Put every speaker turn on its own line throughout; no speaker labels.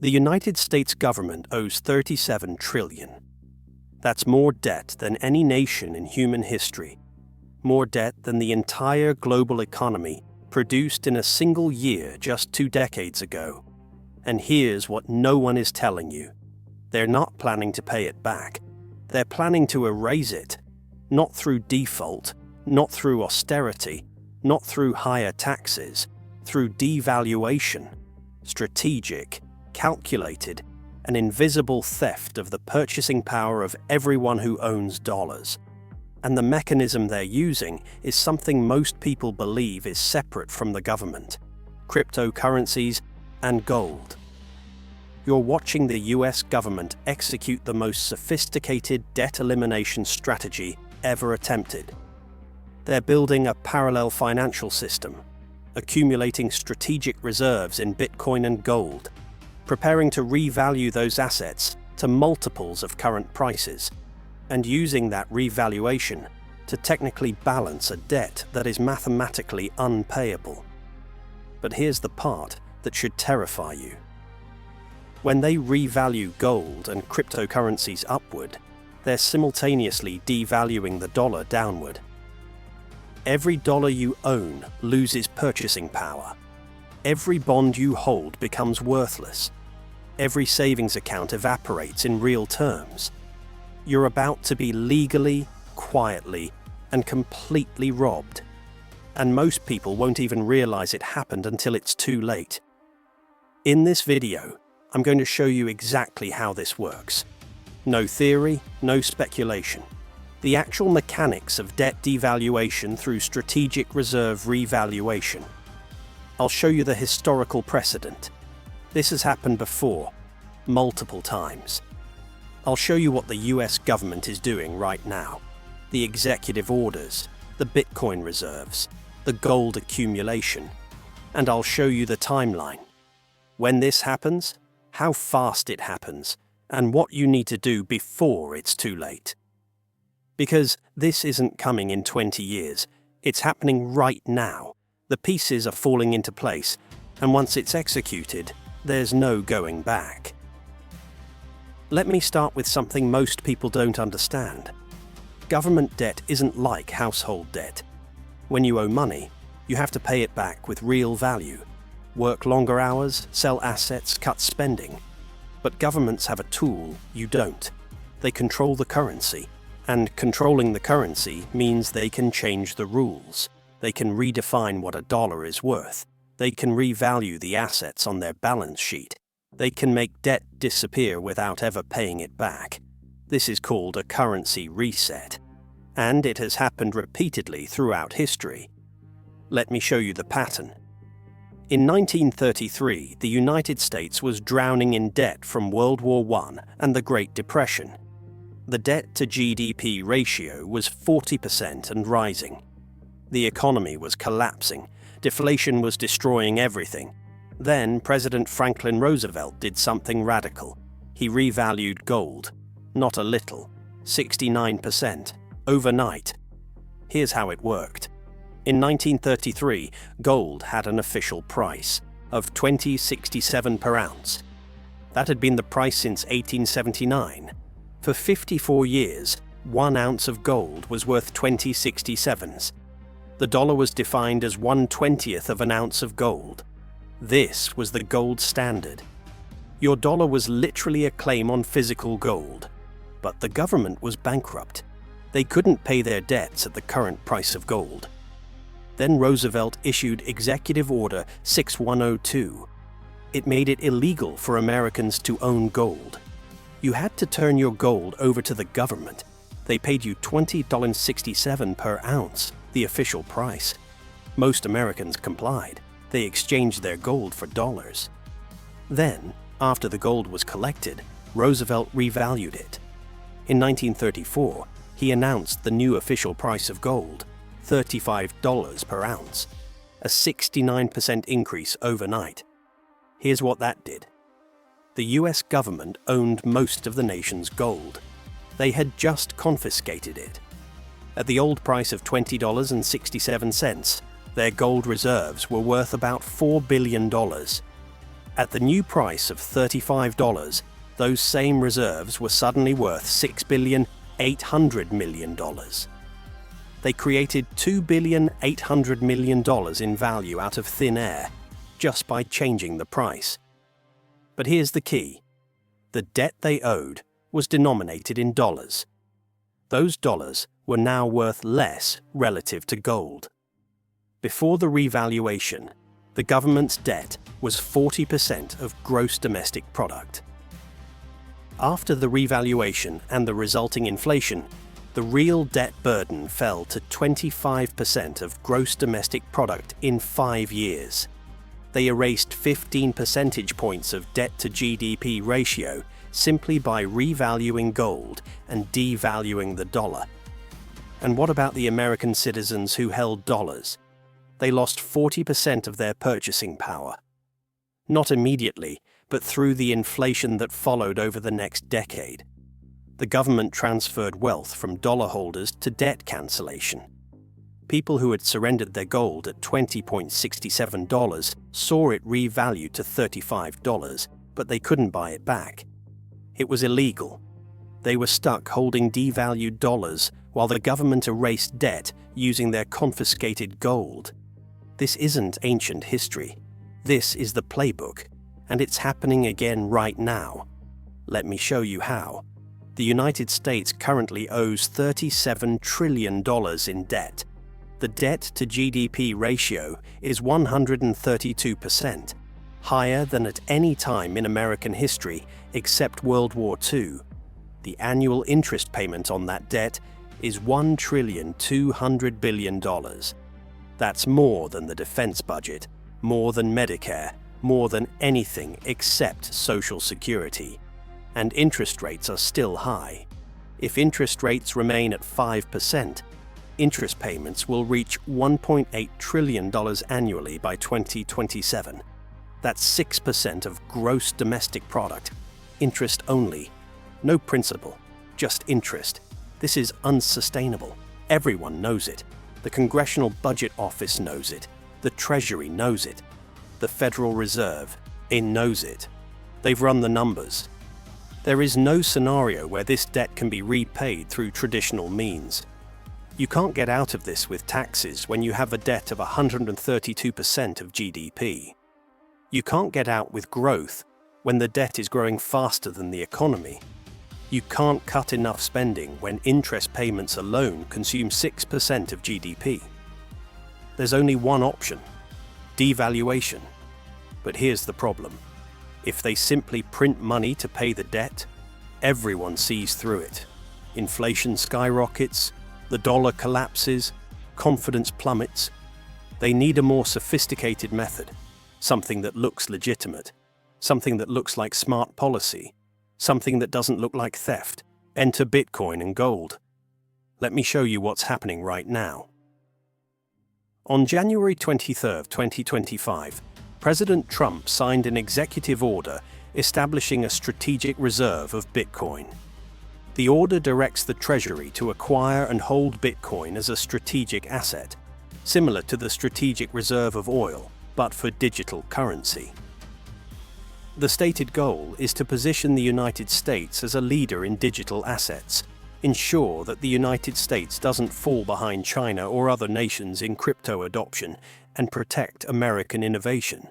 The United States government owes $37 trillion. That's more debt than any nation in human history. More debt than the entire global economy produced in a single year just 2 decades ago. And here's what no one is telling you. They're not planning to pay it back. They're planning to erase it. Not through default, not through austerity, not through higher taxes, through devaluation, strategic, calculated, and invisible theft of the purchasing power of everyone who owns dollars. And the mechanism they're using is something most people believe is separate from the government: cryptocurrencies and gold. You're watching the US government execute the most sophisticated debt elimination strategy ever attempted. They're building a parallel financial system, accumulating strategic reserves in Bitcoin and gold, preparing to revalue those assets to multiples of current prices, and using that revaluation to technically balance a debt that is mathematically unpayable. But here's the part that should terrify you. When they revalue gold and cryptocurrencies upward, they're simultaneously devaluing the dollar downward. Every dollar you own loses purchasing power. Every bond you hold becomes worthless. Every savings account evaporates in real terms. You're about to be legally, quietly, and completely robbed. And most people won't even realize it happened until it's too late. In this video, I'm going to show you exactly how this works. No theory, no speculation. The actual mechanics of debt devaluation through strategic reserve revaluation. I'll show you the historical precedent. This has happened before, multiple times. I'll show you what the US government is doing right now. The executive orders, the Bitcoin reserves, the gold accumulation. And I'll show you the timeline. When this happens, how fast it happens, and what you need to do before it's too late. Because this isn't coming in 20 years, it's happening right now. The pieces are falling into place, and once it's executed, there's no going back. Let me start with something most people don't understand. Government debt isn't like household debt. When you owe money, you have to pay it back with real value. Work longer hours, sell assets, cut spending. But governments have a tool you don't. They control the currency. And controlling the currency means they can change the rules. They can redefine what a dollar is worth. They can revalue the assets on their balance sheet. They can make debt disappear without ever paying it back. This is called a currency reset. And it has happened repeatedly throughout history. Let me show you the pattern. In 1933, the United States was drowning in debt from World War I and the Great Depression. The debt-to-GDP ratio was 40% and rising. The economy was collapsing. Deflation was destroying everything. Then President Franklin Roosevelt did something radical. He revalued gold. Not a little. 69%. Overnight. Here's how it worked. In 1933, gold had an official price of $20.67 per ounce. That had been the price since 1879. For 54 years, 1 ounce of gold was worth 20.67. The dollar was defined as 1/20th of an ounce of gold. This was the gold standard. Your dollar was literally a claim on physical gold. But the government was bankrupt. They couldn't pay their debts at the current price of gold. Then Roosevelt issued Executive Order 6102. It made it illegal for Americans to own gold. You had to turn your gold over to the government. They paid you $20.67 per ounce, the official price. Most Americans complied. They exchanged their gold for dollars. Then, after the gold was collected, Roosevelt revalued it. In 1934, he announced the new official price of gold, $35 per ounce, a 69% increase overnight. Here's what that did. The US government owned most of the nation's gold. They had just confiscated it. At the old price of $20.67, their gold reserves were worth about $4 billion. At the new price of $35, those same reserves were suddenly worth $6.8 billion. They created $2.8 billion in value out of thin air, just by changing the price. But here's the key. The debt they owed was denominated in dollars. Those dollars were now worth less relative to gold. Before the revaluation, the government's debt was 40% of gross domestic product. After the revaluation and the resulting inflation, the real debt burden fell to 25% of gross domestic product in 5 years. They erased 15 percentage points of debt to GDP ratio simply by revaluing gold and devaluing the dollar. And what about the American citizens who held dollars? They lost 40% of their purchasing power. Not immediately, but through the inflation that followed over the next decade. The government transferred wealth from dollar holders to debt cancellation. People who had surrendered their gold at $20.67 saw it revalued to $35, but they couldn't buy it back. It was illegal. They were stuck holding devalued dollars while the government erased debt using their confiscated gold. This isn't ancient history. This is the playbook, and it's happening again right now. Let me show you how. The United States currently owes $37 trillion in debt. The debt to GDP ratio is 132%, higher than at any time in American history except World War II. The annual interest payment on that debt is $1.2 trillion. That's more than the defense budget, more than Medicare, more than anything except Social Security. And interest rates are still high. If interest rates remain at 5%, interest payments will reach $1.8 trillion annually by 2027. That's 6% of gross domestic product. Interest only. No principal, just interest. This is unsustainable. Everyone knows it. The Congressional Budget Office knows it. The Treasury knows it. The Federal Reserve, knows it. They've run the numbers. There is no scenario where this debt can be repaid through traditional means. You can't get out of this with taxes when you have a debt of 132% of GDP. You can't get out with growth when the debt is growing faster than the economy. You can't cut enough spending when interest payments alone consume 6% of GDP. There's only one option: devaluation. But here's the problem. If they simply print money to pay the debt, everyone sees through it. Inflation skyrockets, the dollar collapses, confidence plummets. They need a more sophisticated method, something that looks legitimate, something that looks like smart policy, something that doesn't look like theft. Enter Bitcoin and gold. Let me show you what's happening right now. On January 23, 2025, President Trump signed an executive order establishing a strategic reserve of Bitcoin. The order directs the Treasury to acquire and hold Bitcoin as a strategic asset, similar to the strategic reserve of oil, but for digital currency. The stated goal is to position the United States as a leader in digital assets, ensure that the United States doesn't fall behind China or other nations in crypto adoption, and protect American innovation.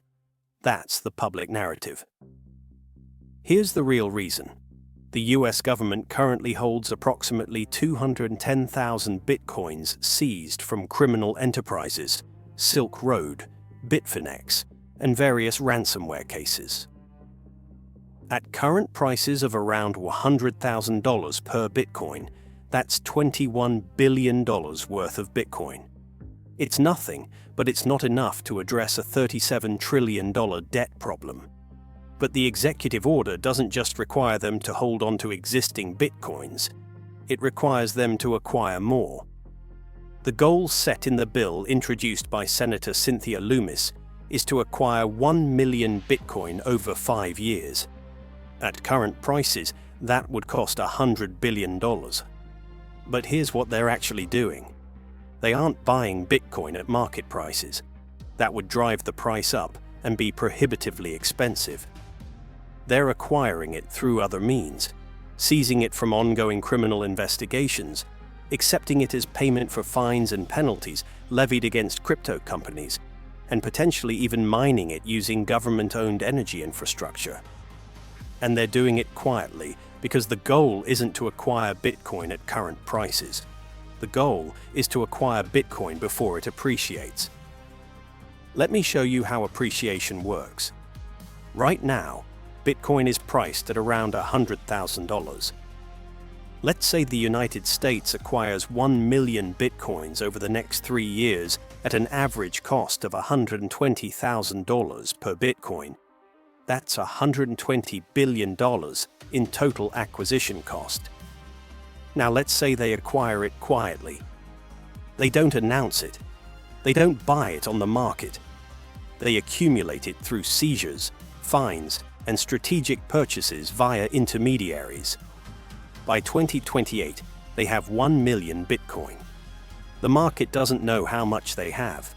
That's the public narrative. Here's the real reason. The US government currently holds approximately 210,000 bitcoins seized from criminal enterprises, Silk Road, Bitfinex, and various ransomware cases. At current prices of around $100,000 per Bitcoin, that's $21 billion worth of Bitcoin. It's nothing, but it's not enough to address a $37 trillion debt problem. But the executive order doesn't just require them to hold on to existing Bitcoins. It requires them to acquire more. The goal set in the bill introduced by Senator Cynthia Lummis is to acquire 1 million Bitcoin over 5 years. At current prices, that would cost $100 billion. But here's what they're actually doing. They aren't buying Bitcoin at market prices. That would drive the price up, and be prohibitively expensive. They're acquiring it through other means, seizing it from ongoing criminal investigations, accepting it as payment for fines and penalties levied against crypto companies, and potentially even mining it using government-owned energy infrastructure. And they're doing it quietly because the goal isn't to acquire Bitcoin at current prices. The goal is to acquire Bitcoin before it appreciates. Let me show you how appreciation works. Right now, Bitcoin is priced at around $100,000. Let's say the United States acquires 1 million Bitcoins over the next 3 years at an average cost of $120,000 per Bitcoin. That's $120 billion in total acquisition cost. Now let's say they acquire it quietly. They don't announce it. They don't buy it on the market. They accumulate it through seizures, fines, and strategic purchases via intermediaries. By 2028, they have 1 million Bitcoin. The market doesn't know how much they have.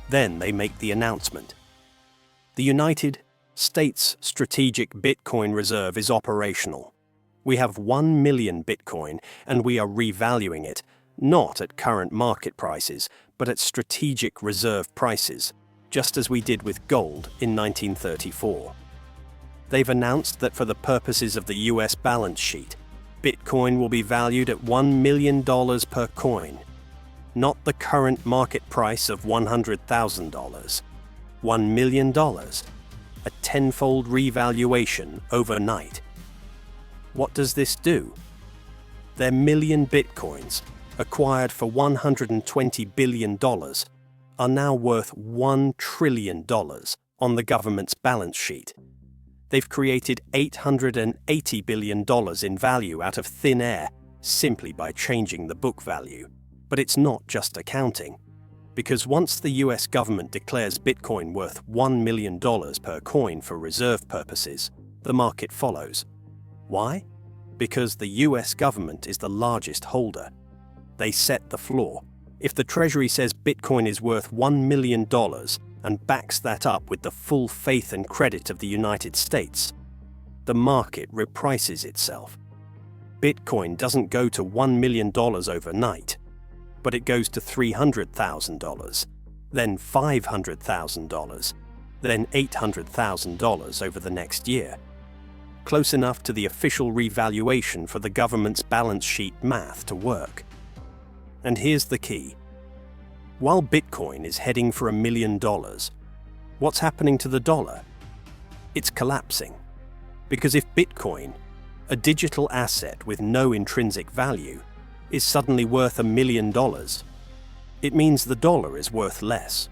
Then they make the announcement. The United States Strategic Bitcoin Reserve is operational. We have 1 million Bitcoin and we are revaluing it, not at current market prices, but at strategic reserve prices, just as we did with gold in 1934. They've announced that for the purposes of the US balance sheet, Bitcoin will be valued at $1 million per coin, not the current market price of $100,000. $1 million, a tenfold revaluation overnight. What does this do? Their million Bitcoins, acquired for $120 billion, are now worth $1 trillion on the government's balance sheet. They've created $880 billion in value out of thin air simply by changing the book value. But it's not just accounting. Because once the US government declares Bitcoin worth $1 million per coin for reserve purposes, the market follows. Why? Because the US government is the largest holder. They set the floor. If the Treasury says Bitcoin is worth $1 million and backs that up with the full faith and credit of the United States, the market reprices itself. Bitcoin doesn't go to $1 million overnight, but it goes to $300,000, then $500,000, then $800,000 over the next year. Close enough to the official revaluation for the government's balance sheet math to work. And here's the key. While Bitcoin is heading for $1 million, what's happening to the dollar? It's collapsing. Because if Bitcoin, a digital asset with no intrinsic value, is suddenly worth $1 million, it means the dollar is worth less.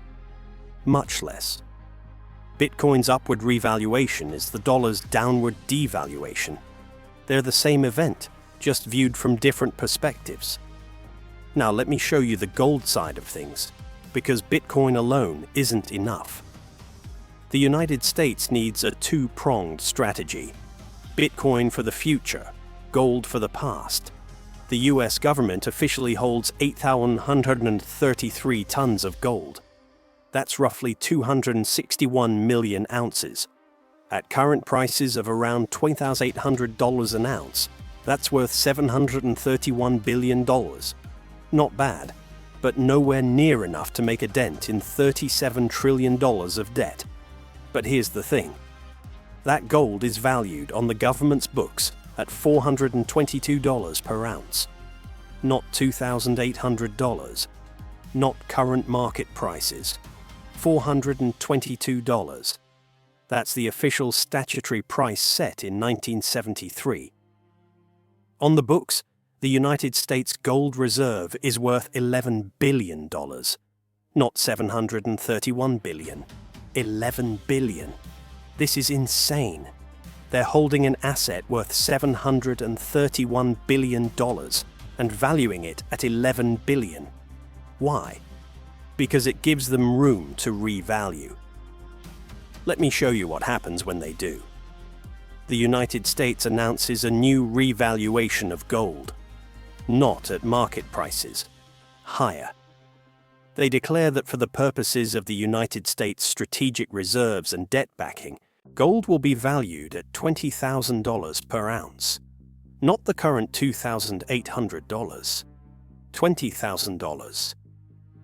Much less. Bitcoin's upward revaluation is the dollar's downward devaluation. They're the same event, just viewed from different perspectives. Now let me show you the gold side of things, because Bitcoin alone isn't enough. The United States needs a two-pronged strategy. Bitcoin for the future, gold for the past. The US government officially holds 8,133 tons of gold. That's roughly 261 million ounces. At current prices of around $2,800 an ounce, that's worth $731 billion. Not bad, but nowhere near enough to make a dent in $37 trillion of debt. But here's the thing. That gold is valued on the government's books at $422 per ounce. Not $2,800. Not current market prices. $422. That's the official statutory price set in 1973. On the books, the United States gold reserve is worth $11 billion, not $731 billion. $11 billion. This is insane. They're holding an asset worth $731 billion and valuing it at $11 billion. Why? Because it gives them room to revalue. Let me show you what happens when they do. The United States announces a new revaluation of gold. Not at market prices. Higher. They declare that for the purposes of the United States strategic reserves and debt backing, gold will be valued at $20,000 per ounce. Not the current $2,800. $20,000.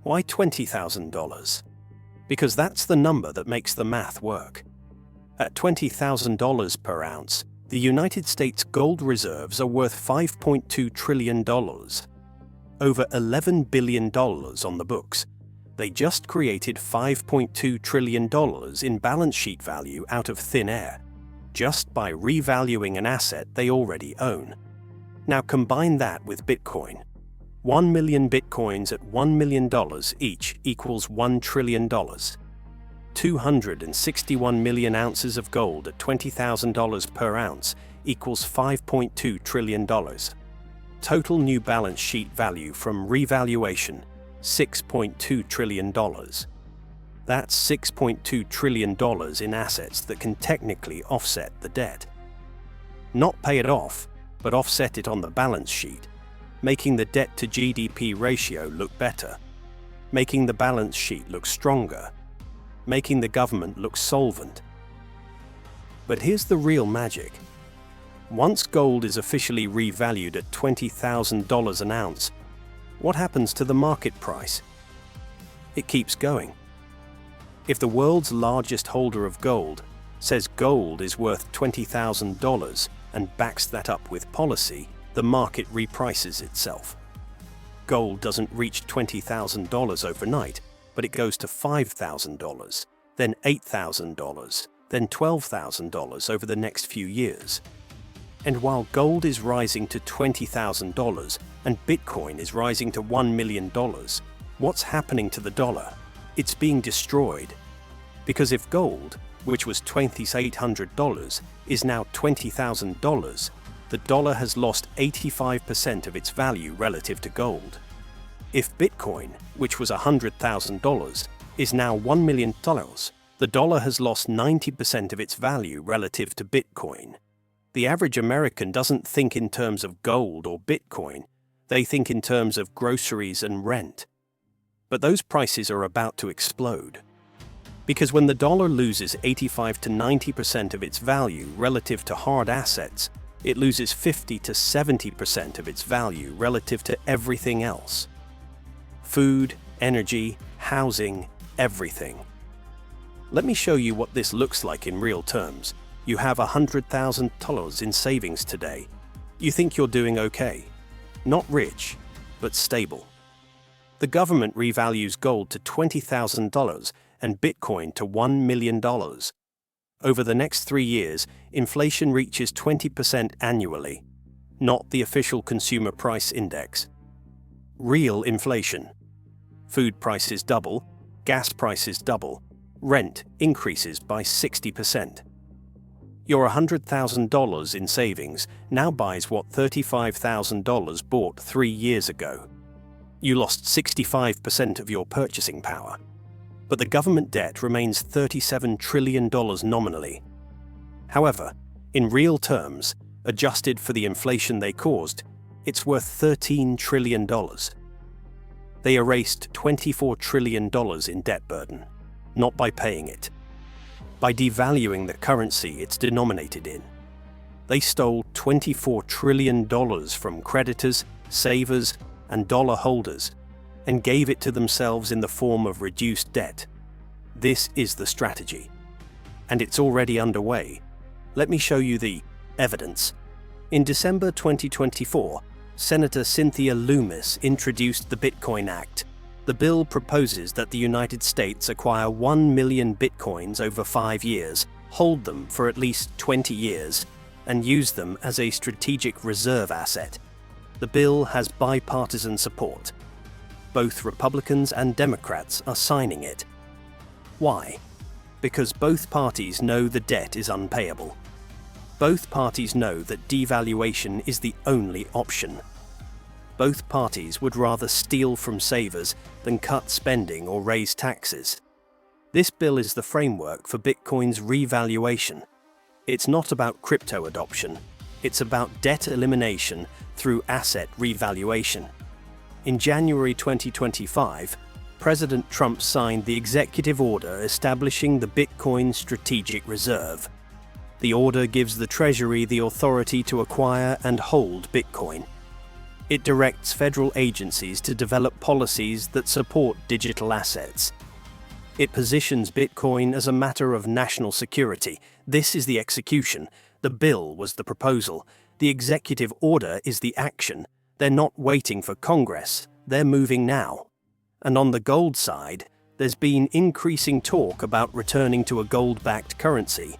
Why $20,000? Because that's the number that makes the math work. At $20,000 per ounce, the United States gold reserves are worth $5.2 trillion. Over $11 billion on the books. They just created $5.2 trillion in balance sheet value out of thin air, just by revaluing an asset they already own. Now combine that with Bitcoin. 1 million Bitcoins at $1 million each equals $1 trillion. 261 million ounces of gold at $20,000 per ounce equals $5.2 trillion. Total new balance sheet value from revaluation, $6.2 trillion. That's $6.2 trillion in assets that can technically offset the debt. Not pay it off, but offset it on the balance sheet, making the debt to GDP ratio look better, making the balance sheet look stronger, making the government look solvent. But here's the real magic. Once gold is officially revalued at $20,000 an ounce, what happens to the market price? It keeps going. If the world's largest holder of gold says gold is worth $20,000 and backs that up with policy, the market reprices itself. Gold doesn't reach $20,000 overnight, but it goes to $5,000, then $8,000, then $12,000 over the next few years. And while gold is rising to $20,000 and Bitcoin is rising to $1 million, what's happening to the dollar? It's being destroyed. Because if gold, which was $2,800, is now $20,000, the dollar has lost 85% of its value relative to gold. If Bitcoin, which was $100,000, is now $1 million, the dollar has lost 90% of its value relative to Bitcoin. The average American doesn't think in terms of gold or Bitcoin, they think in terms of groceries and rent. But those prices are about to explode. Because when the dollar loses 85 to 90% of its value relative to hard assets, it loses 50 to 70% of its value relative to everything else. Food, energy, housing, everything. Let me show you what this looks like in real terms. You have $100,000 in savings today. You think you're doing okay. Not rich, but stable. The government revalues gold to $20,000 and Bitcoin to $1 million. Over the next 3 years, inflation reaches 20% annually, not the official consumer price index. Real inflation. Food prices double, gas prices double, rent increases by 60%. Your $100,000 in savings now buys what $35,000 bought 3 years ago. You lost 65% of your purchasing power. But the government debt remains $37 trillion nominally. However, in real terms, adjusted for the inflation they caused, it's worth $13 trillion. They erased $24 trillion in debt burden, not by paying it, by devaluing the currency it's denominated in. They stole $24 trillion from creditors, savers, and dollar holders, and gave it to themselves in the form of reduced debt. This is the strategy. And it's already underway. Let me show you the evidence. In December 2024, Senator Cynthia Lummis introduced the Bitcoin Act. The bill proposes that the United States acquire 1 million Bitcoins over 5 years, hold them for at least 20 years, and use them as a strategic reserve asset. The bill has bipartisan support. Both Republicans and Democrats are signing it. Why? Because both parties know the debt is unpayable. Both parties know that devaluation is the only option. Both parties would rather steal from savers than cut spending or raise taxes. This bill is the framework for Bitcoin's revaluation. It's not about crypto adoption. It's about debt elimination through asset revaluation. In January 2025, President Trump signed the executive order establishing the Bitcoin Strategic Reserve. The order gives the Treasury the authority to acquire and hold Bitcoin. It directs federal agencies to develop policies that support digital assets. It positions Bitcoin as a matter of national security. This is the execution. The bill was the proposal. The executive order is the action. They're not waiting for Congress. They're moving now. And on the gold side, there's been increasing talk about returning to a gold-backed currency.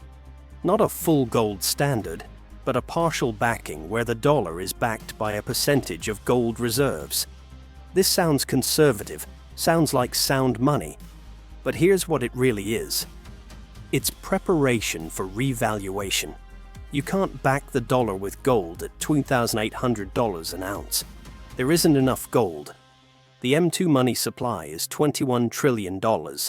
Not a full gold standard, but a partial backing where the dollar is backed by a percentage of gold reserves. This sounds conservative, sounds like sound money, but here's what it really is. It's preparation for revaluation. You can't back the dollar with gold at $2,800 an ounce. There isn't enough gold. The M2 money supply is $21 trillion. The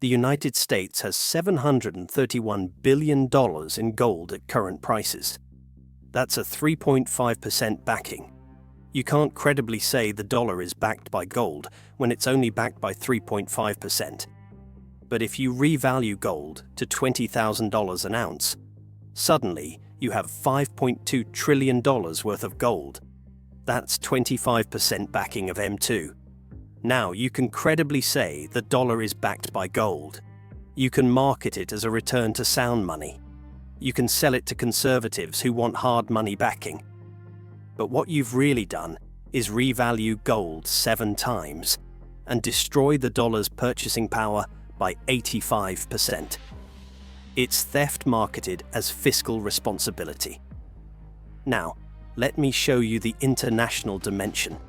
United States has $731 billion in gold at current prices. That's a 3.5% backing. You can't credibly say the dollar is backed by gold when it's only backed by 3.5%. But if you revalue gold to $20,000 an ounce, suddenly you have $5.2 trillion worth of gold. That's 25% backing of M2. Now you can credibly say the dollar is backed by gold. You can market it as a return to sound money. You can sell it to conservatives who want hard money backing. But what you've really done is revalue gold 7 times and destroy the dollar's purchasing power by 85%. It's theft marketed as fiscal responsibility. Now, let me show you the international dimension,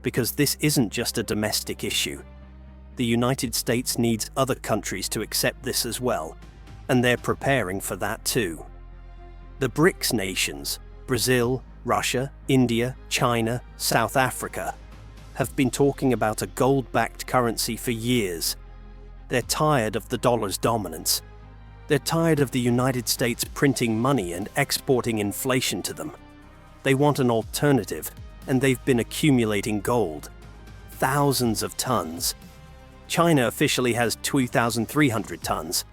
because this isn't just a domestic issue. The United States needs other countries to accept this as well, and they're preparing for that too. The BRICS nations, Brazil, Russia, India, China, South Africa, have been talking about a gold-backed currency for years. They're tired of the dollar's dominance. They're tired of the United States printing money and exporting inflation to them. They want an alternative, and they've been accumulating gold. Thousands of tons. China officially has 2,300 tons.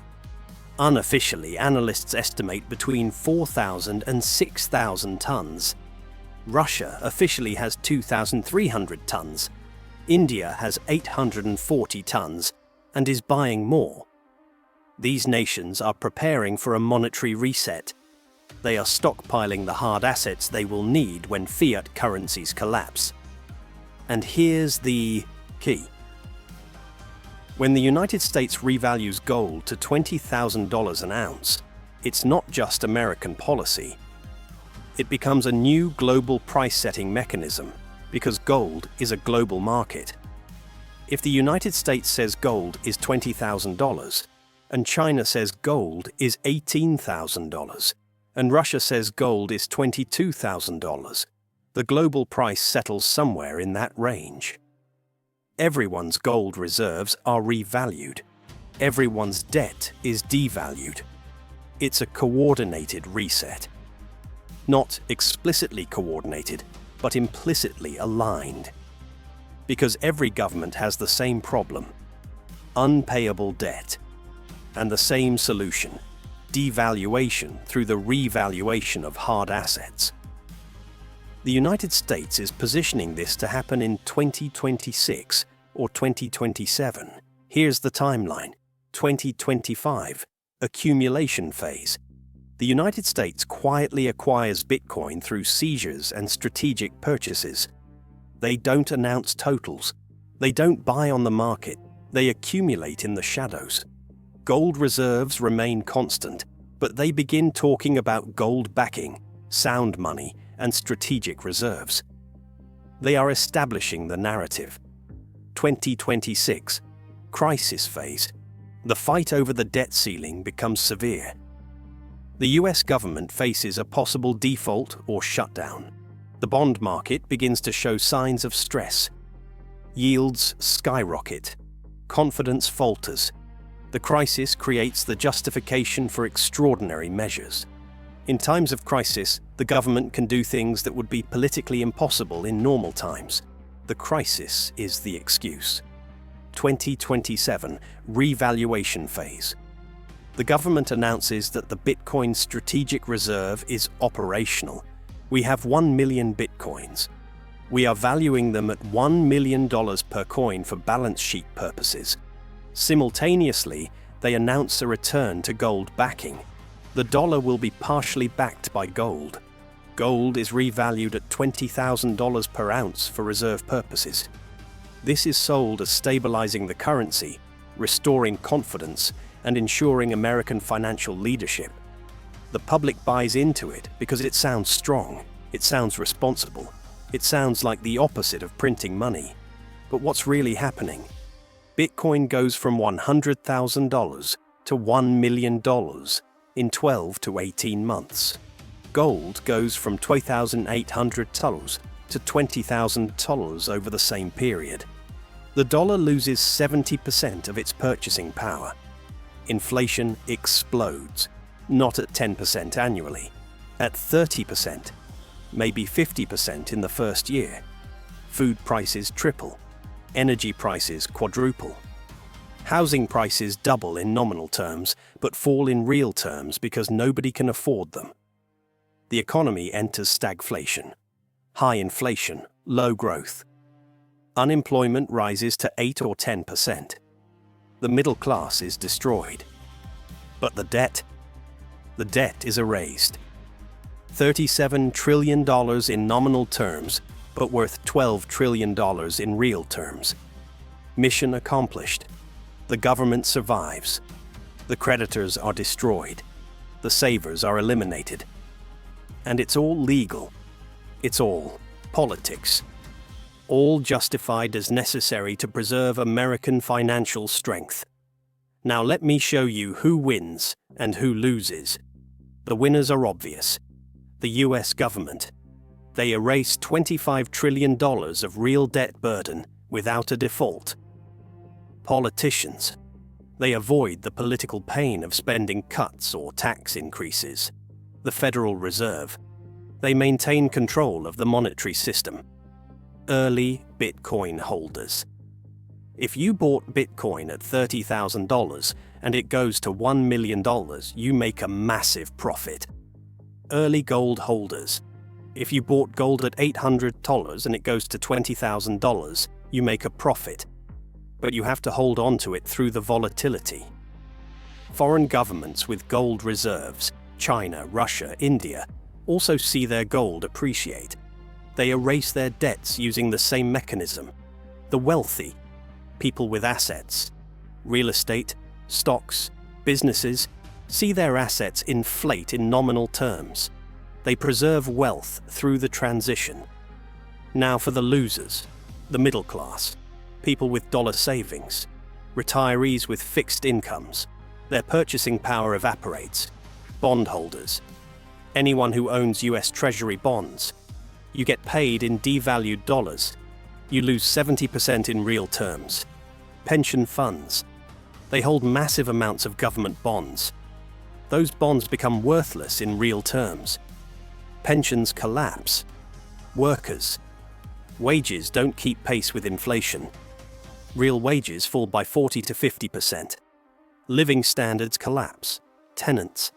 Unofficially, analysts estimate between 4,000 and 6,000 tons. Russia officially has 2,300 tons. India has 840 tons and is buying more. These nations are preparing for a monetary reset. They are stockpiling the hard assets they will need when fiat currencies collapse. And here's the key. When the United States revalues gold to $20,000 an ounce, it's not just American policy. It becomes a new global price-setting mechanism because gold is a global market. If the United States says gold is $20,000, and China says gold is $18,000, and Russia says gold is $22,000, the global price settles somewhere in that range. Everyone's gold reserves are revalued. Everyone's debt is devalued. It's a coordinated reset. Not explicitly coordinated, but implicitly aligned. Because every government has the same problem, unpayable debt, and the same solution, devaluation through the revaluation of hard assets. The United States is positioning this to happen in 2026 or 2027. Here's the timeline. 2025, accumulation phase. The United States quietly acquires Bitcoin through seizures and strategic purchases. They don't announce totals. They don't buy on the market. They accumulate in the shadows. Gold reserves remain constant, but they begin talking about gold backing, sound money, and strategic reserves. They are establishing the narrative. 2026, crisis phase. The fight over the debt ceiling becomes severe. The US government faces a possible default or shutdown. The bond market begins to show signs of stress. Yields skyrocket. Confidence falters. The crisis creates the justification for extraordinary measures. In times of crisis, the government can do things that would be politically impossible in normal times. The crisis is the excuse. 2027 revaluation phase. The government announces that the Bitcoin strategic reserve is operational. We have 1 million Bitcoins. We are valuing them at $1 million per coin for balance sheet purposes. Simultaneously, they announce a return to gold backing. The dollar will be partially backed by gold. Gold is revalued at $20,000 per ounce for reserve purposes. This is sold as stabilizing the currency, restoring confidence, and ensuring American financial leadership. The public buys into it because it sounds strong, it sounds responsible, it sounds like the opposite of printing money. But what's really happening? Bitcoin goes from $100,000 to $1 million in 12 to 18 months. Gold goes from $2,800 to $20,000 over the same period. The dollar loses 70% of its purchasing power. Inflation explodes, not at 10% annually, at 30%, maybe 50% in the first year. Food prices triple, energy prices quadruple. Housing prices double in nominal terms, but fall in real terms because nobody can afford them. The economy enters stagflation. High inflation, low growth. Unemployment rises to 8 or 10%. The middle class is destroyed. But the debt is erased. $37 trillion in nominal terms, but worth $12 trillion in real terms. Mission accomplished. The government survives. The creditors are destroyed. The savers are eliminated. And it's all legal. It's all politics. All justified as necessary to preserve American financial strength. Now let me show you who wins and who loses. The winners are obvious. The US government. They erase $25 trillion of real debt burden without a default. Politicians. They avoid the political pain of spending cuts or tax increases. The Federal Reserve. They maintain control of the monetary system. Early Bitcoin holders. If you bought Bitcoin at $30,000 and it goes to $1 million, you make a massive profit. Early gold holders. If you bought gold at $800 and it goes to $20,000, you make a profit. But you have to hold on to it through the volatility. Foreign governments with gold reserves, China, Russia, India, also see their gold appreciate. They erase their debts using the same mechanism. The wealthy, people with assets, real estate, stocks, businesses, see their assets inflate in nominal terms. They preserve wealth through the transition. Now for the losers, the middle class, people with dollar savings, retirees with fixed incomes. Their purchasing power evaporates. Bondholders, anyone who owns US Treasury bonds. You get paid in devalued dollars. You lose 70% in real terms. Pension funds. They hold massive amounts of government bonds. Those bonds become worthless in real terms. Pensions collapse. Workers. Wages don't keep pace with inflation. Real wages fall by 40 to 50%. Living standards collapse. Tenants.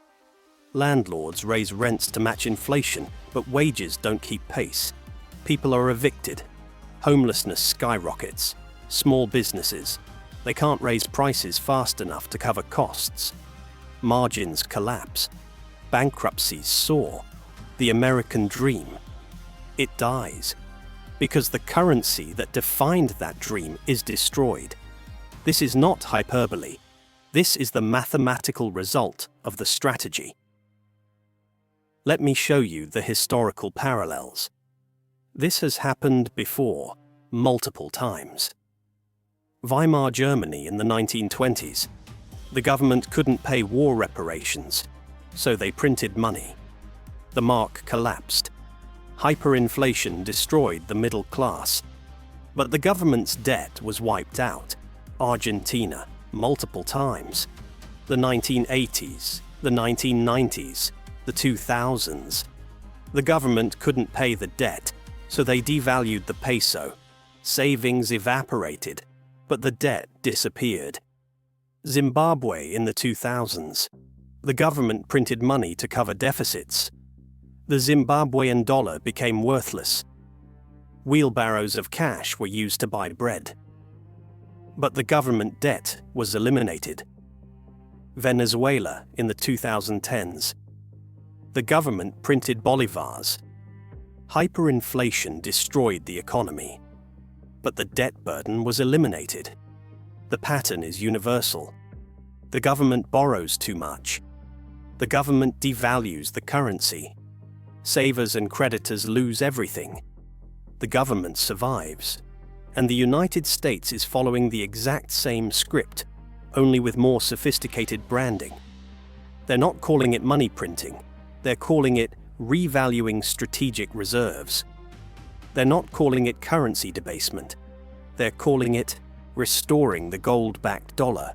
Landlords raise rents to match inflation, but wages don't keep pace. People are evicted. Homelessness skyrockets. Small businesses. They can't raise prices fast enough to cover costs. Margins collapse. Bankruptcies soar. The American dream. It dies. Because the currency that defined that dream is destroyed. This is not hyperbole. This is the mathematical result of the strategy. Let me show you the historical parallels. This has happened before, multiple times. Weimar Germany in the 1920s. The government couldn't pay war reparations, so they printed money. The mark collapsed. Hyperinflation destroyed the middle class. But the government's debt was wiped out. Argentina, multiple times. The 1980s, the 1990s, the 2000s. The government couldn't pay the debt, so they devalued the peso. Savings evaporated. but the debt disappeared. Zimbabwe in the 2000s. The government printed money to cover deficits. The Zimbabwean dollar became worthless. Wheelbarrows of cash were used to buy bread. But the government debt was eliminated. Venezuela in the 2010s. The government printed bolivars. Hyperinflation destroyed the economy. But the debt burden was eliminated. The pattern is universal. The government borrows too much. The government devalues the currency. Savers and creditors lose everything. The government survives. And the United States is following the exact same script, only with more sophisticated branding. They're not calling it money printing. They're calling it revaluing strategic reserves. They're not calling it currency debasement. They're calling it restoring the gold-backed dollar.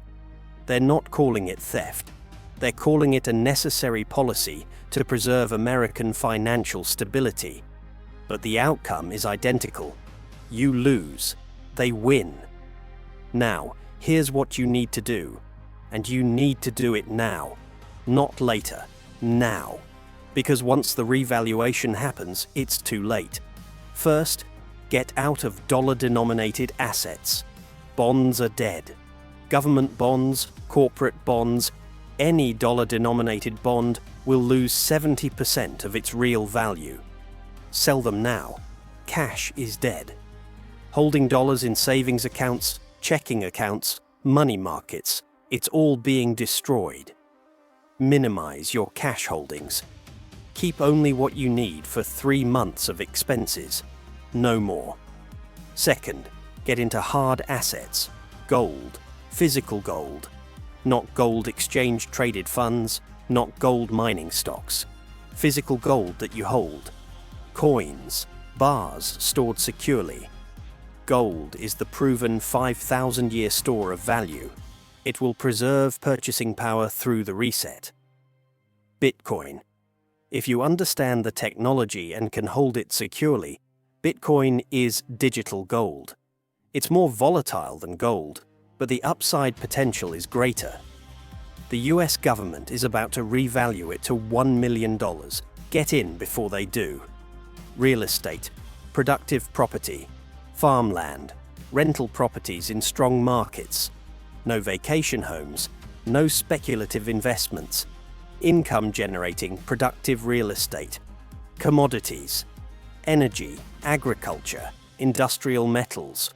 They're not calling it theft. They're calling it a necessary policy to preserve American financial stability. But the outcome is identical. You lose. They win. Now, here's what you need to do. And you need to do it now. Not later. Now. Because once the revaluation happens, it's too late. First, get out of dollar-denominated assets. Bonds are dead. Government bonds, corporate bonds, any dollar-denominated bond will lose 70% of its real value. Sell them now. Cash is dead. Holding dollars in savings accounts, checking accounts, money markets, it's all being destroyed. Minimize your cash holdings. Keep only what you need for 3 months of expenses. No more. Second, get into hard assets. Gold. Physical gold. Not gold exchange-traded funds, not gold mining stocks. Physical gold that you hold. Coins. Bars stored securely. Gold is the proven 5,000-year store of value. It will preserve purchasing power through the reset. Bitcoin. If you understand the technology and can hold it securely, Bitcoin is digital gold. It's more volatile than gold, but the upside potential is greater. The US government is about to revalue it to $1 million. Get in before they do. Real estate, productive property, farmland, rental properties in strong markets, no vacation homes, no speculative investments, income-generating productive real estate, commodities, energy, agriculture, industrial metals.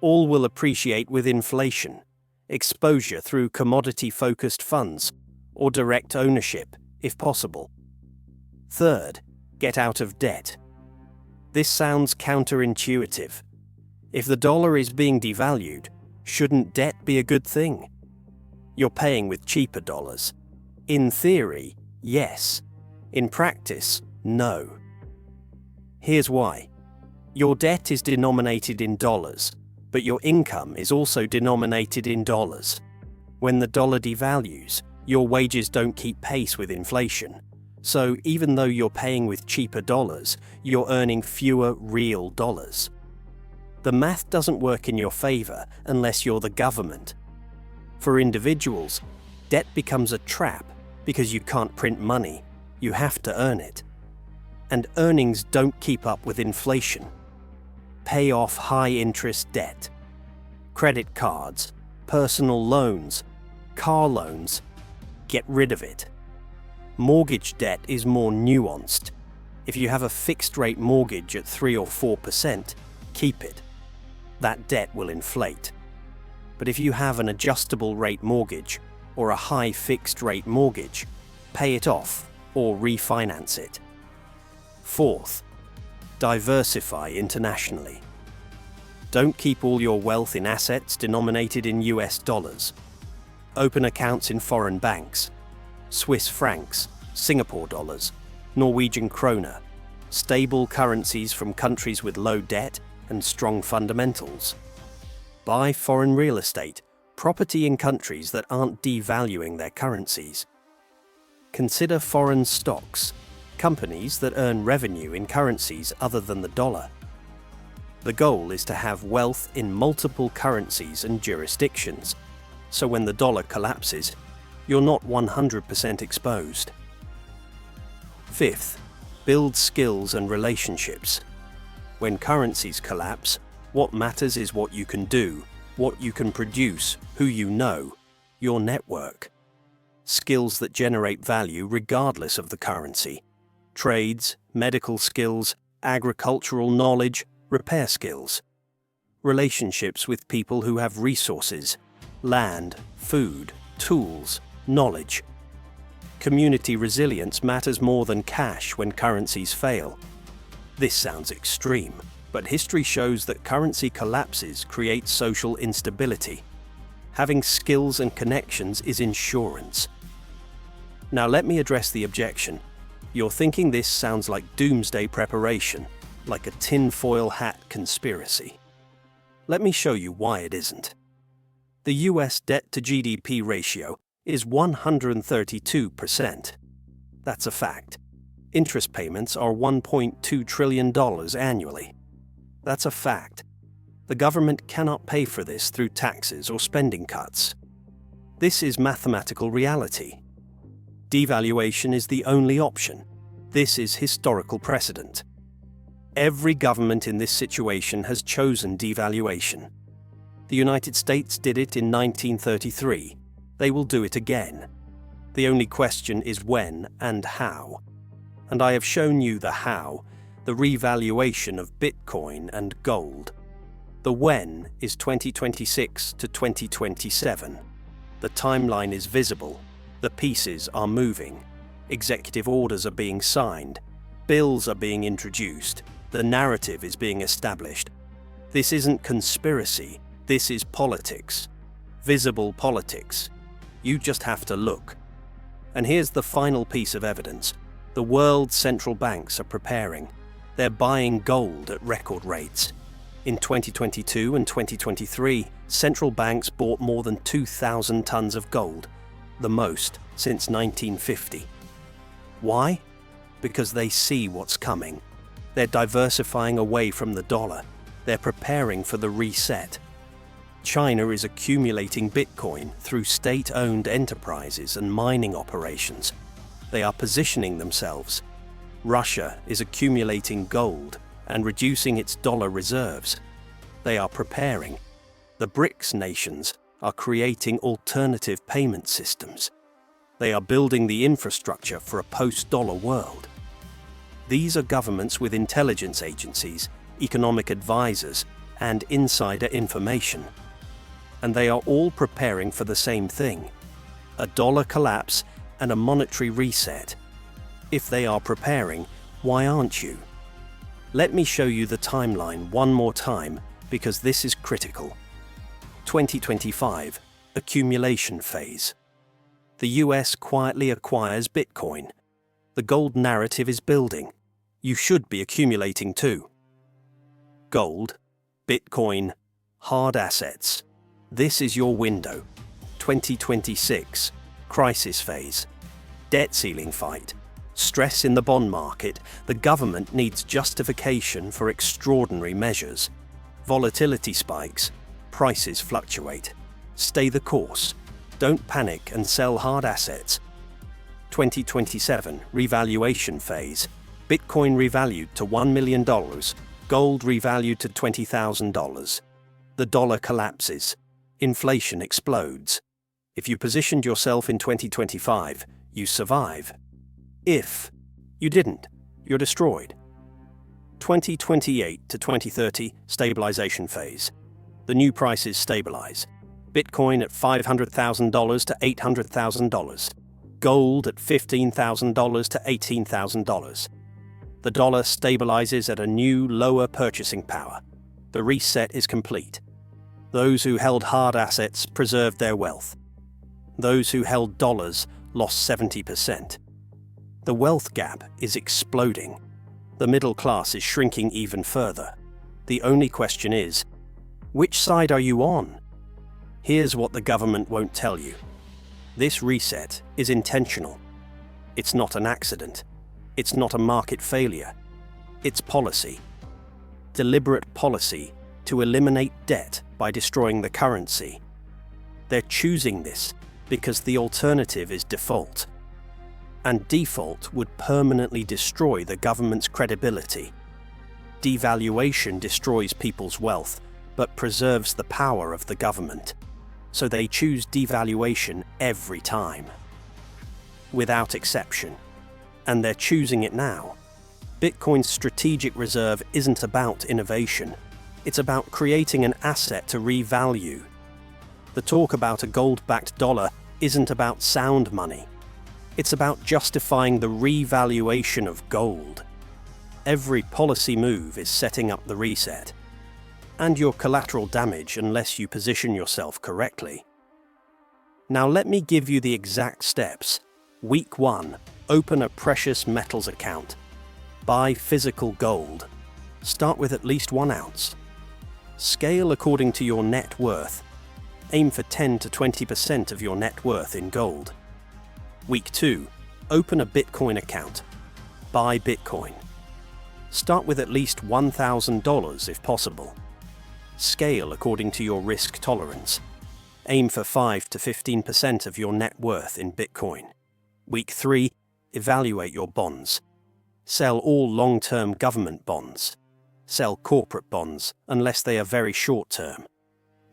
All will appreciate with inflation, exposure through commodity-focused funds, or direct ownership, if possible. Third, get out of debt. This sounds counterintuitive. If the dollar is being devalued, shouldn't debt be a good thing? You're paying with cheaper dollars. In theory, yes. In practice, no. Here's why. Your debt is denominated in dollars, but your income is also denominated in dollars. When the dollar devalues, your wages don't keep pace with inflation. So even though you're paying with cheaper dollars, you're earning fewer real dollars. The math doesn't work in your favor unless you're the government. For individuals, debt becomes a trap because you can't print money, you have to earn it. And earnings don't keep up with inflation. Pay off high-interest debt. Credit cards, personal loans, car loans, get rid of it. Mortgage debt is more nuanced. If you have a fixed-rate mortgage at 3 or 4%, keep it. That debt will inflate. But if you have an adjustable-rate mortgage or a high fixed-rate mortgage, pay it off or refinance it. Fourth, diversify internationally. Don't keep all your wealth in assets denominated in US dollars. Open accounts in foreign banks, Swiss francs, Singapore dollars, Norwegian kroner, stable currencies from countries with low debt and strong fundamentals. Buy foreign real estate, property in countries that aren't devaluing their currencies. Consider foreign stocks, companies that earn revenue in currencies other than the dollar. The goal is to have wealth in multiple currencies and jurisdictions, so when the dollar collapses, you're not 100% exposed. Fifth, build skills and relationships. When currencies collapse, what matters is what you can do, what you can produce, who you know, your network. Skills that generate value regardless of the currency. Trades, medical skills, agricultural knowledge, repair skills. Relationships with people who have resources, land, food, tools, knowledge. Community resilience matters more than cash when currencies fail. This sounds extreme, but history shows that currency collapses create social instability. Having skills and connections is insurance. Now let me address the objection. You're thinking this sounds like doomsday preparation, like a tinfoil hat conspiracy. Let me show you why it isn't. The US debt to GDP ratio is 132%. That's a fact. Interest payments are $1.2 trillion annually. That's a fact. The government cannot pay for this through taxes or spending cuts. This is mathematical reality. Devaluation is the only option. This is historical precedent. Every government in this situation has chosen devaluation. The United States did it in 1933. They will do it again. The only question is when and how. And I have shown you the how, the revaluation of Bitcoin and gold. The when is 2026 to 2027. The timeline is visible. The pieces are moving. Executive orders are being signed. Bills are being introduced. The narrative is being established. This isn't conspiracy. This is politics. Visible politics. You just have to look. And here's the final piece of evidence. The world's central banks are preparing. They're buying gold at record rates. In 2022 and 2023, central banks bought more than 2,000 tons of gold, the most since 1950. Why? Because they see what's coming. They're diversifying away from the dollar. They're preparing for the reset. China is accumulating Bitcoin through state-owned enterprises and mining operations. They are positioning themselves. Russia is accumulating gold and reducing its dollar reserves. They are preparing. The BRICS nations are creating alternative payment systems. They are building the infrastructure for a post-dollar world. These are governments with intelligence agencies, economic advisors, and insider information. And they are all preparing for the same thing: a dollar collapse and a monetary reset. If they are preparing, why aren't you? Let me show you the timeline one more time, because this is critical. 2025, accumulation phase. The US quietly acquires Bitcoin. The gold narrative is building. You should be accumulating too. Gold, Bitcoin, hard assets. This is your window. 2026, crisis phase. Debt ceiling fight. Stress in the bond market. The government needs justification for extraordinary measures. Volatility spikes. Prices fluctuate. Stay the course. Don't panic and sell hard assets. 2027, revaluation phase. Bitcoin revalued to $1 million. Gold revalued to $20,000. The dollar collapses. Inflation explodes. If you positioned yourself in 2025, you survive. If you didn't, you're destroyed. 2028 to 2030, stabilization phase. The new prices stabilize. Bitcoin at $500,000 to $800,000. Gold at $15,000 to $18,000. The dollar stabilizes at a new, lower purchasing power. The reset is complete. Those who held hard assets preserved their wealth. Those who held dollars lost 70%. The wealth gap is exploding. The middle class is shrinking even further. The only question is, which side are you on? Here's what the government won't tell you. This reset is intentional. It's not an accident. It's not a market failure. It's policy. deliberate policy to eliminate debt by destroying the currency. They're choosing this because the alternative is default. And default would permanently destroy the government's credibility. Devaluation destroys people's wealth, but preserves the power of the government. So they choose devaluation every time, without exception. And they're choosing it now. Bitcoin's strategic reserve isn't about innovation. It's about creating an asset to revalue. The talk about a gold-backed dollar isn't about sound money. It's about justifying the revaluation of gold. Every policy move is setting up the reset. And your collateral damage unless you position yourself correctly. Now let me give you the exact steps. Week 1. Open a precious metals account. Buy physical gold. Start with at least 1 ounce. Scale according to your net worth. Aim for 10 to 20% of your net worth in gold. Week 2. Open a Bitcoin account. Buy Bitcoin. Start with at least $1,000 if possible. Scale according to your risk tolerance. Aim for 5 to 15% of your net worth in Bitcoin. Week 3. Evaluate your bonds. Sell all long-term government bonds. Sell corporate bonds unless they are very short-term.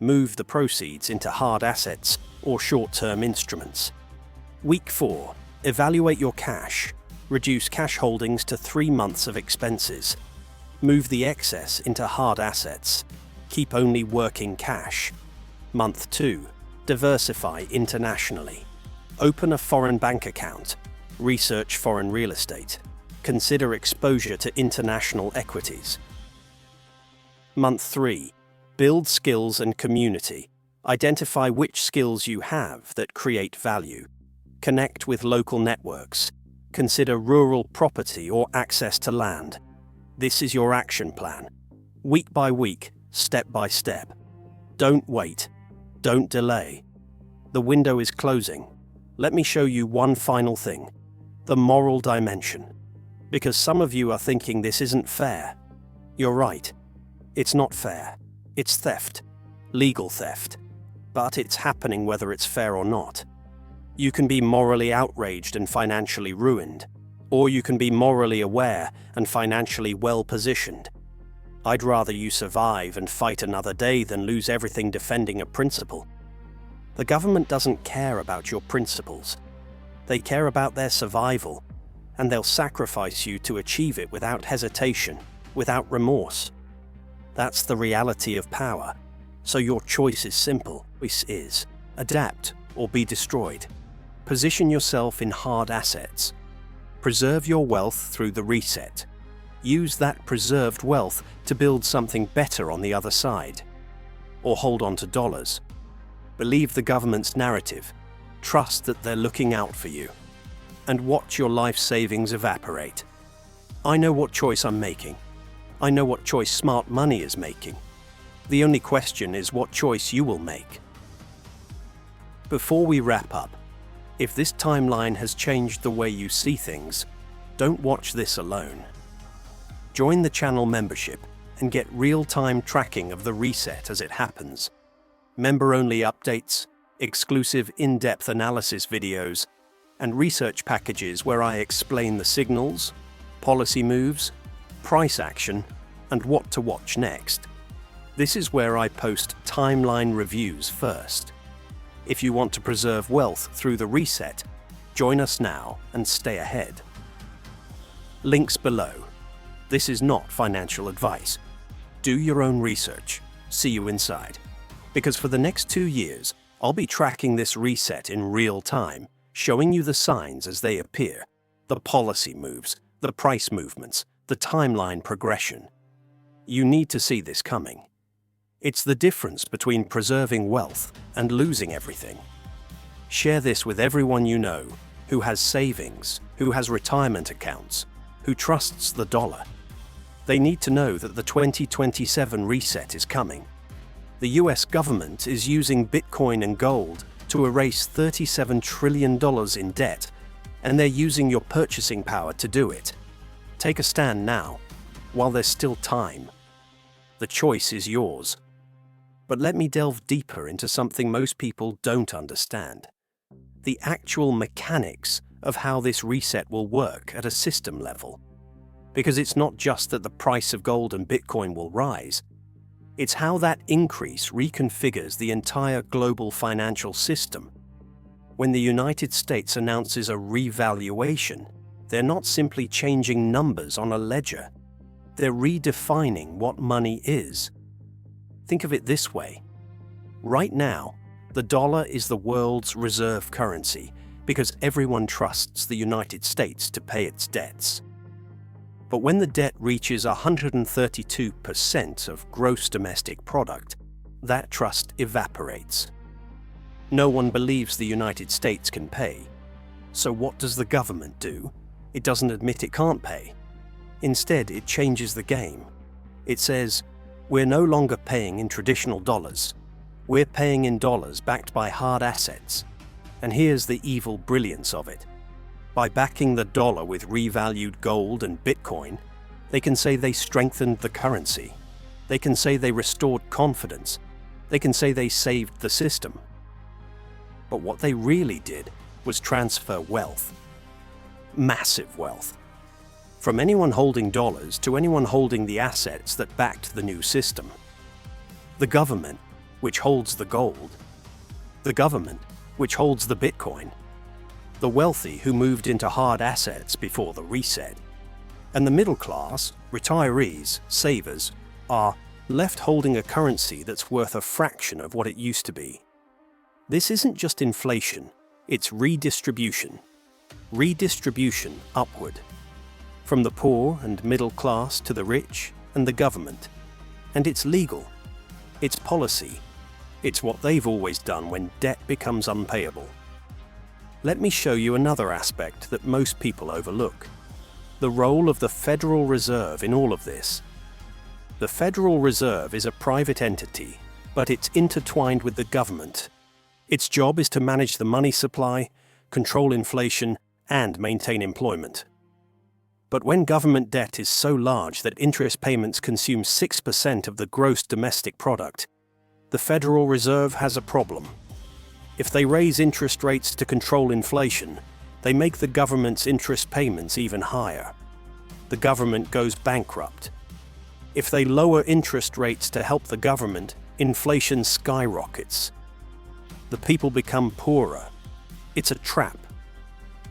Move the proceeds into hard assets or short-term instruments. Week 4. Evaluate your cash. Reduce cash holdings to 3 months of expenses. Move the excess into hard assets. Keep only working cash. Month 2. Diversify internationally. Open a foreign bank account. Research foreign real estate. Consider exposure to international equities. Month 3. Build skills and community. Identify which skills you have that create value. Connect with local networks. Consider rural property or access to land. This is your action plan. Week by week, step by step. Don't wait. Don't delay. The window is closing. Let me show you one final thing. The moral dimension. Because some of you are thinking this isn't fair. You're right. It's not fair. It's theft. Legal theft. But it's happening whether it's fair or not. You can be morally outraged and financially ruined. Or you can be morally aware and financially well-positioned. I'd rather you survive and fight another day than lose everything defending a principle. The government doesn't care about your principles. They care about their survival, and they'll sacrifice you to achieve it without hesitation, without remorse. That's the reality of power. So your choice is simple. Choice is adapt or be destroyed. Position yourself in hard assets. Preserve your wealth through the reset. Use that preserved wealth to build something better on the other side. Or hold on to dollars. Believe the government's narrative. Trust that they're looking out for you. And watch your life savings evaporate. I know what choice I'm making. I know what choice smart money is making. The only question is what choice you will make. Before we wrap up, if this timeline has changed the way you see things, don't watch this alone. Join the channel membership and get real-time tracking of the reset as it happens. Member-only updates, exclusive in-depth analysis videos, and research packages where I explain the signals, policy moves, price action, and what to watch next. This is where I post timeline reviews first. If you want to preserve wealth through the reset, join us now and stay ahead. Links below. This is not financial advice. Do your own research. See you inside. Because for the next 2 years, I'll be tracking this reset in real time, showing you the signs as they appear, the policy moves, the price movements, the timeline progression. You need to see this coming. It's the difference between preserving wealth and losing everything. Share this with everyone you know who has savings, who has retirement accounts, who trusts the dollar. They need to know that the 2027 reset is coming. The US government is using Bitcoin and gold to erase $37 trillion in debt, and they're using your purchasing power to do it. Take a stand now, while there's still time. The choice is yours. But let me delve deeper into something most people don't understand: the actual mechanics of how this reset will work at a system level. Because it's not just that the price of gold and Bitcoin will rise, it's how that increase reconfigures the entire global financial system. When the United States announces a revaluation, they're not simply changing numbers on a ledger. They're redefining what money is. Think of it this way. Right now, the dollar is the world's reserve currency because everyone trusts the United States to pay its debts. But when the debt reaches 132% of gross domestic product, that trust evaporates. No one believes the United States can pay. So what does the government do? It doesn't admit it can't pay. Instead, it changes the game. It says, we're no longer paying in traditional dollars. We're paying in dollars backed by hard assets. And here's the evil brilliance of it. By backing the dollar with revalued gold and Bitcoin, they can say they strengthened the currency. They can say they restored confidence. They can say they saved the system. But what they really did was transfer wealth. Massive wealth. From anyone holding dollars to anyone holding the assets that backed the new system. The government, which holds the gold. The government, which holds the Bitcoin. The wealthy who moved into hard assets before the reset. And the middle class, retirees, savers, are left holding a currency that's worth a fraction of what it used to be. This isn't just inflation, it's redistribution. Redistribution upward. From the poor and middle class to the rich and the government. And it's legal. It's policy. It's what they've always done when debt becomes unpayable. Let me show you another aspect that most people overlook. The role of the Federal Reserve in all of this. The Federal Reserve is a private entity, but it's intertwined with the government. Its job is to manage the money supply, control inflation, and maintain employment. But when government debt is so large that interest payments consume 6% of the gross domestic product, the Federal Reserve has a problem. If they raise interest rates to control inflation, they make the government's interest payments even higher. The government goes bankrupt. If they lower interest rates to help the government, inflation skyrockets. The people become poorer. It's a trap.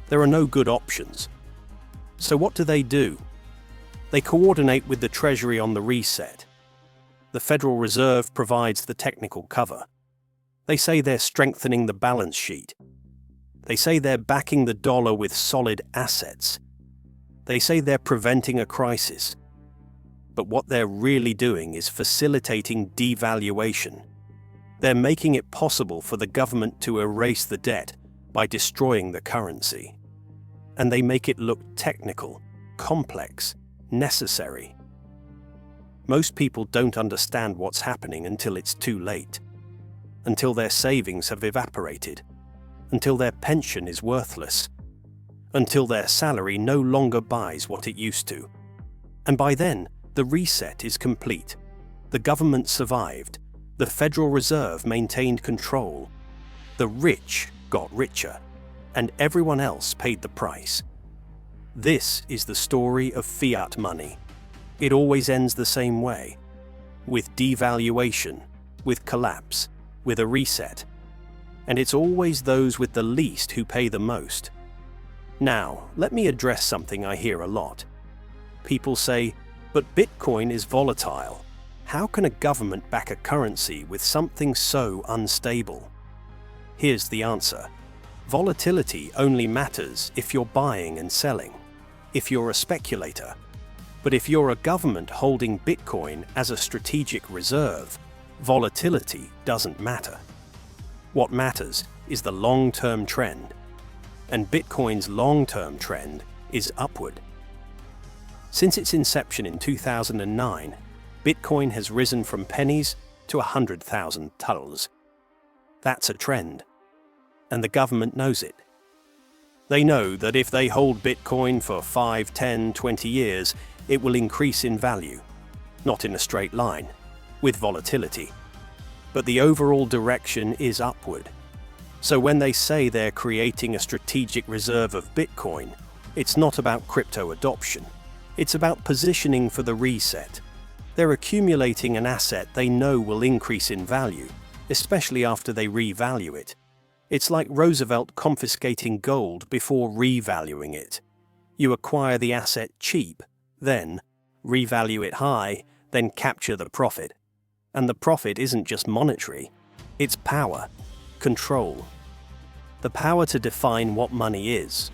There are no good options. So what do? They coordinate with the Treasury on the reset. The Federal Reserve provides the technical cover. They say they're strengthening the balance sheet. They say they're backing the dollar with solid assets. They say they're preventing a crisis. But what they're really doing is facilitating devaluation. They're making it possible for the government to erase the debt by destroying the currency. And they make it look technical, complex, necessary. Most people don't understand what's happening until it's too late. Until their savings have evaporated. Until their pension is worthless. Until their salary no longer buys what it used to. And by then, the reset is complete. The government survived. The Federal Reserve maintained control. The rich got richer. And everyone else paid the price. This is the story of fiat money. It always ends the same way. With devaluation, with collapse, with a reset. And it's always those with the least who pay the most. Now, let me address something I hear a lot. People say, but Bitcoin is volatile. How can a government back a currency with something so unstable? Here's the answer. Volatility only matters if you're buying and selling, if you're a speculator. But if you're a government holding Bitcoin as a strategic reserve, volatility doesn't matter. What matters is the long-term trend. And Bitcoin's long-term trend is upward. Since its inception in 2009, Bitcoin has risen from pennies to 100,000 $. That's a trend. And the government knows it. They know that if they hold Bitcoin for 5, 10, 20 years, it will increase in value. not in a straight line, with volatility. But the overall direction is upward. So when they say they're creating a strategic reserve of Bitcoin, it's not about crypto adoption. It's about positioning for the reset. They're accumulating an asset they know will increase in value, especially after they revalue it. It's like Roosevelt confiscating gold before revaluing it. You acquire the asset cheap, then revalue it high, then capture the profit. And the profit isn't just monetary, it's power, control. The power to define what money is,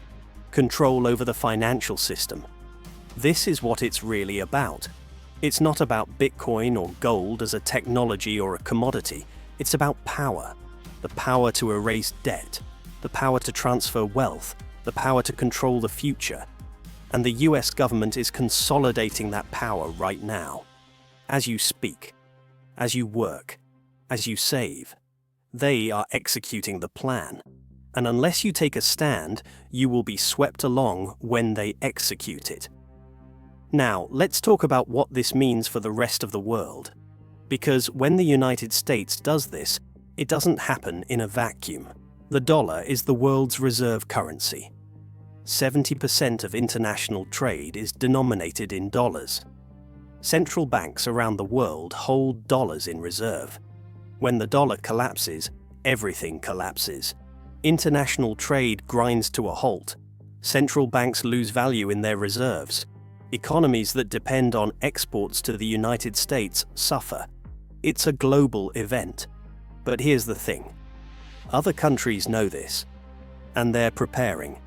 control over the financial system. This is what it's really about. It's not about Bitcoin or gold as a technology or a commodity. It's about power. The power to erase debt, the power to transfer wealth, the power to control the future. And the US government is consolidating that power right now. As you speak, as you work, as you save, they are executing the plan. And unless you take a stand, you will be swept along when they execute it. Now, let's talk about what this means for the rest of the world. Because when the United States does this, it doesn't happen in a vacuum. The dollar is the world's reserve currency. 70% of international trade is denominated in dollars. Central banks around the world hold dollars in reserve. When the dollar collapses, everything collapses. International trade grinds to a halt. Central banks lose value in their reserves. Economies that depend on exports to the United States suffer. It's a global event. But here's the thing. Other countries know this, and they're preparing.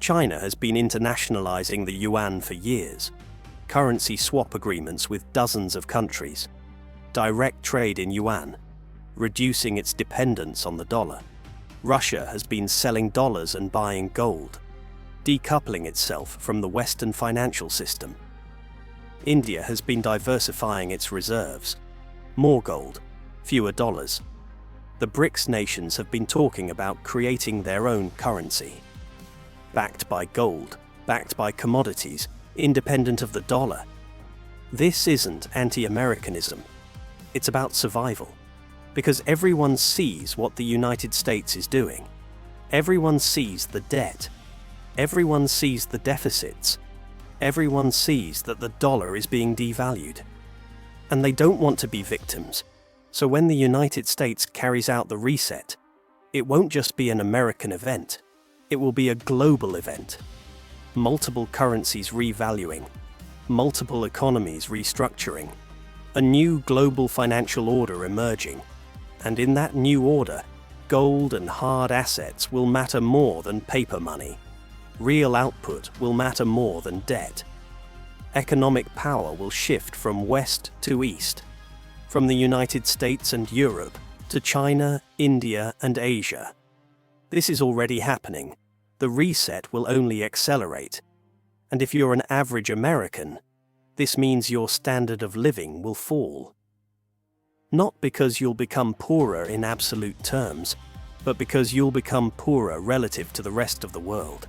China has been internationalizing the yuan for years. Currency swap agreements with dozens of countries. Direct trade in yuan, reducing its dependence on the dollar. Russia has been selling dollars and buying gold, decoupling itself from the Western financial system. India has been diversifying its reserves. More gold, fewer dollars. The BRICS nations have been talking about creating their own currency. Backed by gold, backed by commodities, independent of the dollar. This isn't anti-Americanism. It's about survival. Because everyone sees what the United States is doing. Everyone sees the debt. Everyone sees the deficits. Everyone sees that the dollar is being devalued. And they don't want to be victims. So when the United States carries out the reset, it won't just be an American event. It will be a global event. Multiple currencies revaluing. Multiple economies restructuring. A new global financial order emerging. And in that new order, gold and hard assets will matter more than paper money. Real output will matter more than debt. Economic power will shift from west to east, from the United States and Europe to China, India, and Asia. This is already happening. The reset will only accelerate. And if you're an average American, this means your standard of living will fall. Not because you'll become poorer in absolute terms, but because you'll become poorer relative to the rest of the world.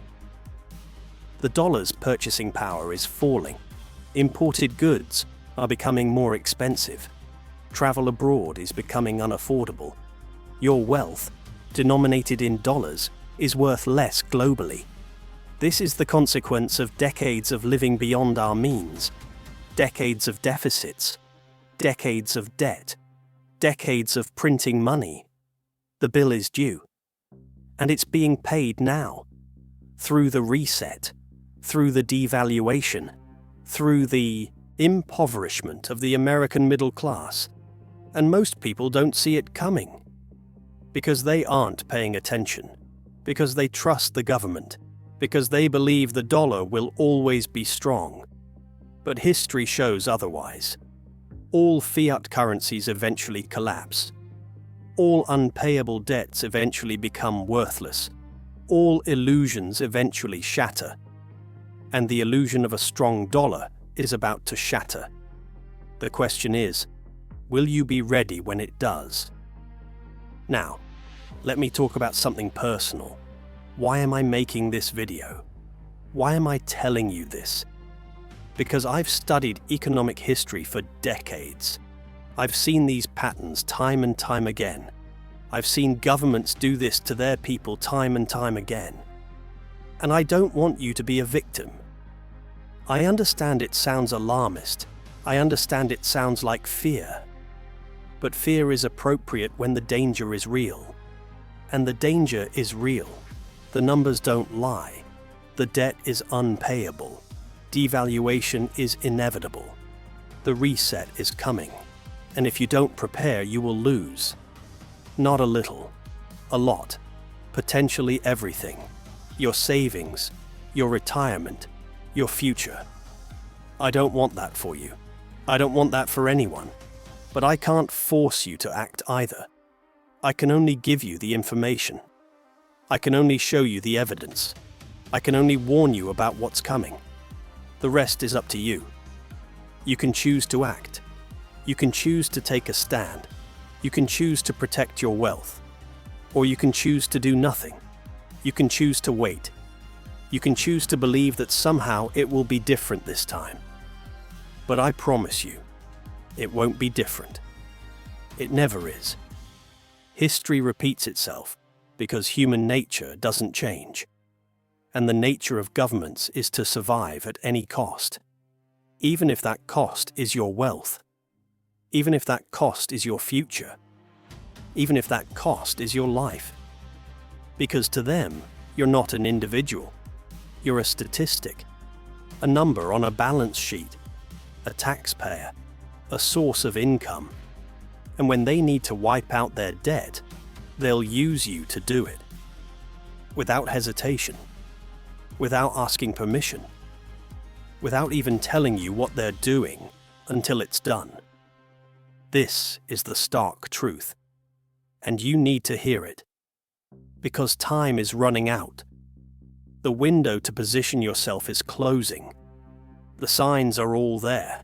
The dollar's purchasing power is falling. Imported goods are becoming more expensive. Travel abroad is becoming unaffordable. Your wealth, denominated in dollars, is worth less globally. This is the consequence of decades of living beyond our means, decades of deficits, decades of debt, decades of printing money. The bill is due. And it's being paid now. Through the reset, through the devaluation, through the impoverishment of the American middle class. And most people don't see it coming. Because they aren't paying attention. Because they trust the government. Because they believe the dollar will always be strong. But history shows otherwise. All fiat currencies eventually collapse. All unpayable debts eventually become worthless. All illusions eventually shatter. And the illusion of a strong dollar is about to shatter. The question is, will you be ready when it does? Now, let me talk about something personal. Why am I making this video? Why am I telling you this? Because I've studied economic history for decades. I've seen these patterns time and time again. I've seen governments do this to their people time and time again. And I don't want you to be a victim. I understand it sounds alarmist. I understand it sounds like fear. But fear is appropriate when the danger is real. And the danger is real. The numbers don't lie. The debt is unpayable. Devaluation is inevitable. The reset is coming. And if you don't prepare, you will lose. Not a little. A lot. Potentially everything. Your savings, your retirement, your future. I don't want that for you. I don't want that for anyone. But I can't force you to act either. I can only give you the information. I can only show you the evidence. I can only warn you about what's coming. The rest is up to you. You can choose to act. You can choose to take a stand. You can choose to protect your wealth. Or you can choose to do nothing. You can choose to wait. You can choose to believe that somehow it will be different this time. But I promise you, it won't be different. It never is. History repeats itself because human nature doesn't change. And the nature of governments is to survive at any cost. Even if that cost is your wealth. Even if that cost is your future. Even if that cost is your life. Because to them, you're not an individual. You're a statistic, a number on a balance sheet, a taxpayer, a source of income. And when they need to wipe out their debt, they'll use you to do it. Without hesitation, without asking permission, without even telling you what they're doing until it's done. This is the stark truth, and you need to hear it. Because time is running out. The window to position yourself is closing. The signs are all there.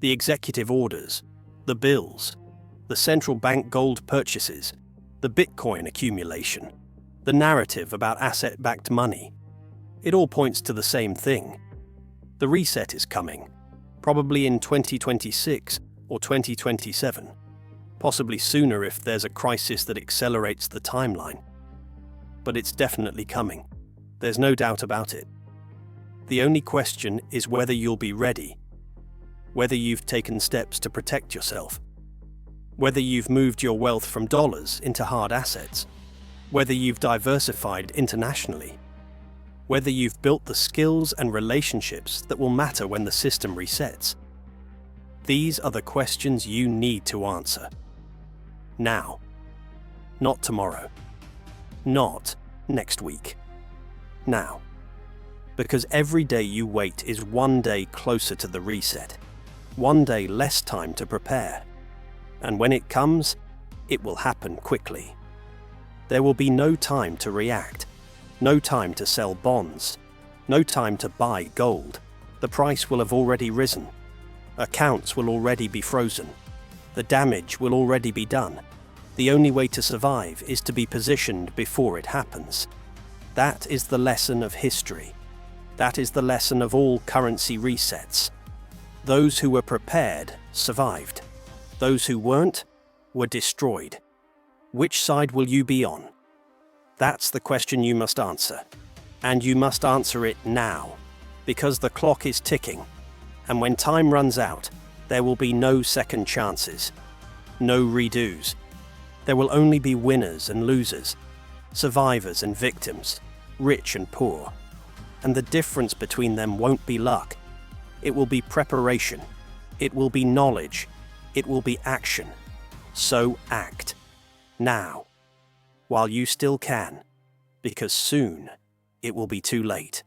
The executive orders, the bills, the central bank gold purchases, the Bitcoin accumulation, the narrative about asset-backed money. It all points to the same thing. The reset is coming, probably in 2026 or 2027, possibly sooner if there's a crisis that accelerates the timeline. But it's definitely coming. There's no doubt about it. The only question is whether you'll be ready, whether you've taken steps to protect yourself, whether you've moved your wealth from dollars into hard assets, whether you've diversified internationally, whether you've built the skills and relationships that will matter when the system resets. These are the questions you need to answer. Now. Not tomorrow. Not next week. Now. Because every day you wait is one day closer to the reset. One day less time to prepare. And when it comes, it will happen quickly. There will be no time to react. No time to sell bonds. No time to buy gold. The price will have already risen. Accounts will already be frozen. The damage will already be done. The only way to survive is to be positioned before it happens. That is the lesson of history. That is the lesson of all currency resets. Those who were prepared survived. Those who weren't were destroyed. Which side will you be on? That's the question you must answer. And you must answer it now, because the clock is ticking. And when time runs out, there will be no second chances. No redos. There will only be winners and losers, survivors and victims, rich and poor. And the difference between them won't be luck. It will be preparation. It will be knowledge. It will be action. So act. Now. While you still can. Because soon, it will be too late.